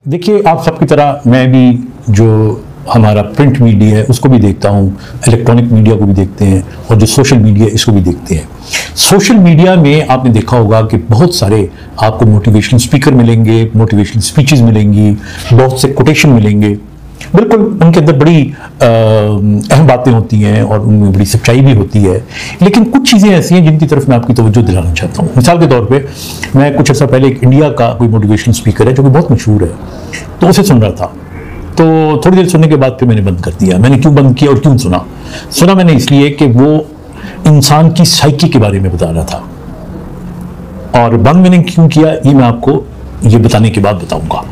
देखिए, आप सबकी तरह मैं भी जो हमारा प्रिंट मीडिया है उसको भी देखता हूँ, इलेक्ट्रॉनिक मीडिया को भी देखते हैं और जो सोशल मीडिया है इसको भी देखते हैं। सोशल मीडिया में आपने देखा होगा कि बहुत सारे आपको मोटिवेशनल स्पीकर मिलेंगे, मोटिवेशनल स्पीचेस मिलेंगी, बहुत से कोटेशन मिलेंगे। बिल्कुल उनके अंदर बड़ी अहम बातें होती हैं और उनमें बड़ी सच्चाई भी होती है, लेकिन कुछ चीज़ें ऐसी हैं जिनकी तरफ मैं आपकी तवज्जो दिलाना चाहता हूँ। मिसाल के तौर पे मैं कुछ अर्सा पहले एक इंडिया का कोई मोटिवेशनल स्पीकर है जो कि बहुत मशहूर है, तो उसे सुन रहा था। तो थोड़ी देर सुनने के बाद फिर मैंने बंद कर दिया। मैंने क्यों बंद किया और क्यों सुना मैंने इसलिए कि वो इंसान की साइकी के बारे में बता रहा था। और बंद मैंने क्यों किया ये मैं आपको ये बताने के बाद बताऊंगा।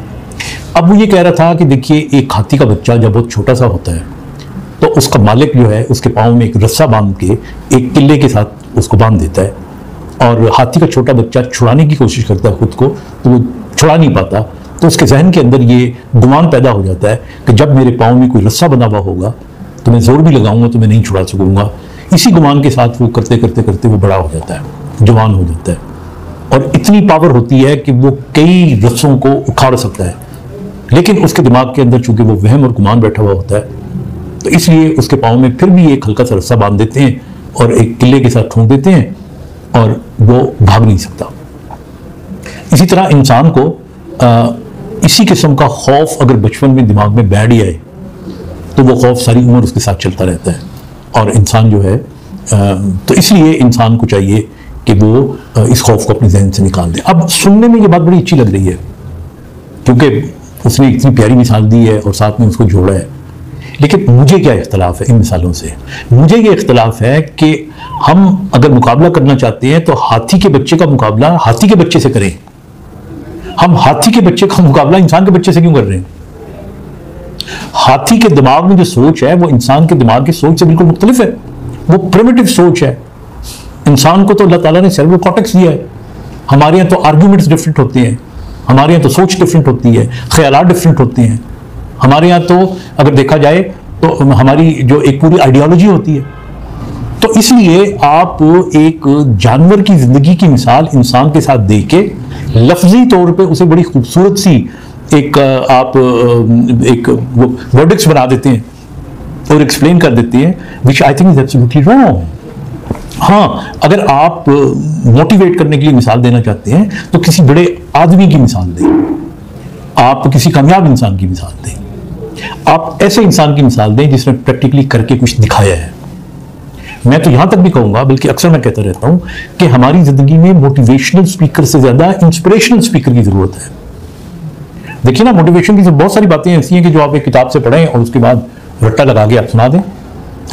अब वो ये कह रहा था कि देखिए, एक हाथी का बच्चा जब बहुत छोटा सा होता है तो उसका मालिक जो है उसके पाँव में एक रस्सा बांध के एक किले के साथ उसको बांध देता है, और हाथी का छोटा बच्चा छुड़ाने की कोशिश करता है खुद को, तो वो छुड़ा नहीं पाता। तो उसके जहन के अंदर ये गुमान पैदा हो जाता है कि जब मेरे पाँव में कोई रस्सा बना हुआ होगा तो मैं जोर भी लगाऊंगा तो मैं नहीं छुड़ा सकूंगा। इसी गुमान के साथ वो करते करते करते वो बड़ा हो जाता है, जवान हो जाता है, और इतनी पावर होती है कि वो कई रस्सों को उखाड़ सकता है। लेकिन उसके दिमाग के अंदर चूंकि वो वहम और गुमान बैठा हुआ होता है, तो इसलिए उसके पाँव में फिर भी एक हल्का सा रस्सा बांध देते हैं और एक किले के साथ ठोंक देते हैं और वो भाग नहीं सकता। इसी तरह इंसान को इसी किस्म का खौफ अगर बचपन में दिमाग में बैठ जाए तो वो खौफ सारी उम्र उसके साथ चलता रहता है, और इंसान जो है तो इसलिए इंसान को चाहिए कि वो इस खौफ को अपने जहन से निकाल दे। अब सुनने में ये बात बड़ी अच्छी लग रही है क्योंकि उसने इतनी प्यारी मिसाल दी है और साथ में उसको जोड़ा है, लेकिन मुझे क्या इख्तलाफ है इन मिसालों से? मुझे ये इख्तलाफ है कि हम अगर मुकाबला करना चाहते हैं तो हाथी के बच्चे का मुकाबला हाथी के बच्चे से करें। हम हाथी के बच्चे का मुकाबला इंसान के बच्चे से क्यों कर रहे हैं? हाथी के दिमाग में जो सोच है वो इंसान के दिमाग की सोच से बिल्कुल मुख्तलिफ है। वो प्रिमिटिव सोच है। इंसान को तो अल्लाह ताला ने सेरेब्रल कॉर्टेक्स दिया है। हमारे यहाँ तो आर्ग्यूमेंट्स डिफरेंट होते हैं, हमारे यहाँ तो सोच डिफरेंट होती है, ख्यालात डिफरेंट होते हैं। हमारे यहाँ तो अगर देखा जाए तो हमारी जो एक पूरी आइडियोलॉजी होती है। तो इसलिए आप एक जानवर की जिंदगी की मिसाल इंसान के साथ दे के लफ्जी तौर पे उसे बड़ी खूबसूरत सी एक एक वर्डिक्स बना देते हैं और एक्सप्लेन कर देते हैं, which I think is absolutely wrong. हाँ, अगर आप मोटिवेट करने के लिए मिसाल देना चाहते हैं तो किसी बड़े आदमी की मिसाल दें, आप किसी कामयाब इंसान की मिसाल दें, आप ऐसे इंसान की मिसाल दें जिसने प्रैक्टिकली करके कुछ दिखाया है। मैं तो यहां तक भी कहूंगा, बल्कि अक्सर मैं कहता रहता हूं कि हमारी जिंदगी में मोटिवेशनल स्पीकर से ज्यादा इंस्पिरेशनल स्पीकर की जरूरत है। देखिए ना, मोटिवेशन की बहुत सारी बातें ऐसी हैं कि जो आप एक किताब से पढ़ें और उसके बाद रट्टा लगा के आप सुना दें,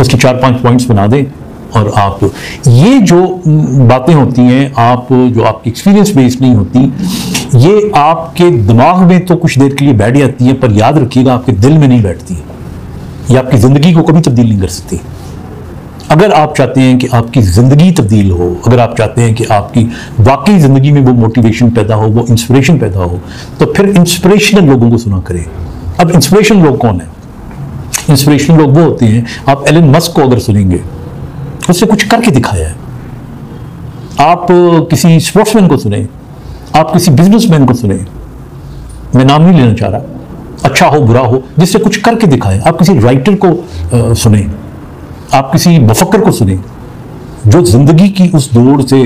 उसकी 4-5 पॉइंट्स बना दें, और आप ये जो बातें होती हैं, आप जो आपकी एक्सपीरियंस बेस्ड नहीं होती, ये आपके दिमाग में तो कुछ देर के लिए बैठ जाती है, पर याद रखिएगा आपके दिल में नहीं बैठती। ये आपकी जिंदगी को कभी तब्दील नहीं कर सकती। अगर आप चाहते हैं कि आपकी जिंदगी तब्दील हो, अगर आप चाहते हैं कि आपकी वाकई जिंदगी में वो मोटिवेशन पैदा हो, वो इंस्पिरेशन पैदा हो, तो फिर इंस्पिरेशनल लोगों को सुना करें। अब इंस्पिरेशनल लोग कौन है? इंस्पिरेशनल लोग वो होते हैं, आप एलन मस्क को अगर सुनेंगे, उसने कुछ करके दिखाया है। आप किसी स्पोर्ट्समैन को सुने, आप किसी बिजनेसमैन को सुने, मैं नाम नहीं लेना चाह रहा, अच्छा हो बुरा हो, जिससे कुछ करके दिखाए। आप किसी राइटर को सुने, आप किसी मुफक्कर को सुने जो जिंदगी की उस दौर से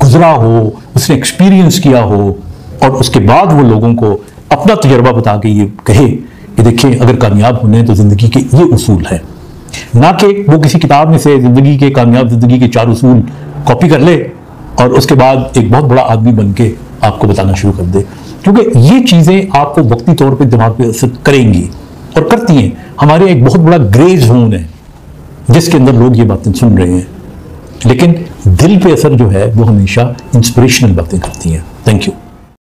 गुजरा हो, उसने एक्सपीरियंस किया हो, और उसके बाद वो लोगों को अपना तजर्बा बता के ये कहे कि देखिए, अगर कामयाब होने हैं तो जिंदगी के ये उसूल हैं। ना कि वो किसी किताब में से जिंदगी के कामयाब जिंदगी के 4 उसूल कॉपी कर ले और उसके बाद एक बहुत बड़ा आदमी बन के आपको बताना शुरू कर दे, क्योंकि ये चीज़ें आपको वक्ती तौर पे दिमाग पे असर करेंगी और करती हैं। हमारे एक बहुत बड़ा ग्रे जोन है जिसके अंदर लोग ये बातें सुन रहे हैं, लेकिन दिल पे असर जो है वो हमेशा इंस्पिरेशनल बातें करती हैं। Thank you.